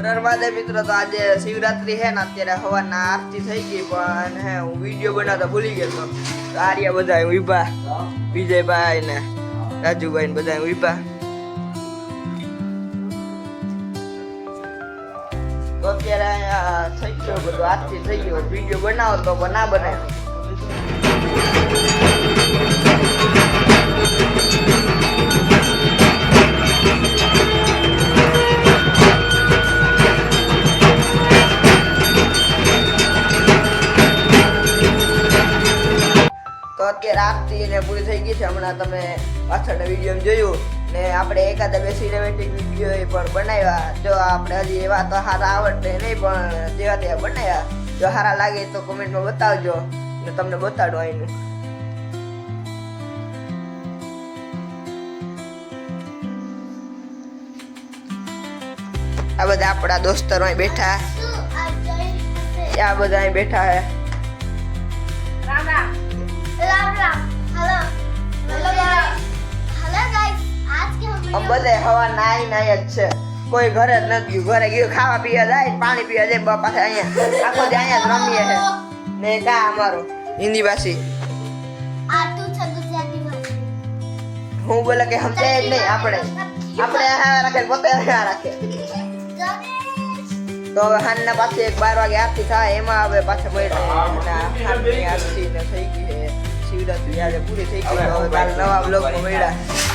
નર્મદે મિત્રો તો આજે શિવરાત્રી છે ને અત્યારે સવારના આરતી થઈ ગઈ પણ હે હું વિડીયો બનાવતા ભૂલી ગયો તો આર્યા બધા ઉભા વિજયભાઈ ને રાજુભાઈ ને બધા ઉભા તો અત્યારે અહીંયા થઈ ગયો બધું આરતી થઈ ગયો વિડીયો બનાવો તો ના બનાવ્યો તો અત્યારે આરતી ને પૂરી થઈ ગઈ છે હમણાં તમે પાછળના વિડીયો જોયું ને આપણે એકાદા બે સિનેમેટિક વિડીયો પણ બનાવ્યા જો આપણે હજી એવા તો સારા આવડે નહીં પણ જેવા તેવા બનાવ્યા જો સારા લાગે તો કોમેન્ટમાં બતાવજો ને તમને બતાડો અહીંનું આ બધા આપણા દોસ્તરો અહીં બેઠા આ બધા અહીં બેઠા હે Ram Ram Ram Ram hello hello guys आज के हम બધે હવા નાઈ નાઈ જ છે કોઈ ઘરે જ નથી ઘરે ગયો ખાવા પીવા જાય પાણી પીવા જાય બાપા અહીંયા આખો દી અહીંયા જ રમીએ છે ને કા અમારો હિન્દી ભાષી આ તું છે ગુજરાતી ભાષા હું બોલે કે હમ તે નહીં આપણે હા રાખે પોતે હા રાખે તો હવે હાનના પાછી 12 વાગે આરતી થાય એમાં હવે પાછા બેઠા હાનની આરતી ને થઈ ગઈ છે શિવરાત્રી આજે પૂરી થઈ ગઈ હવે કાલ નવા બ્લોગમાં મળ્યા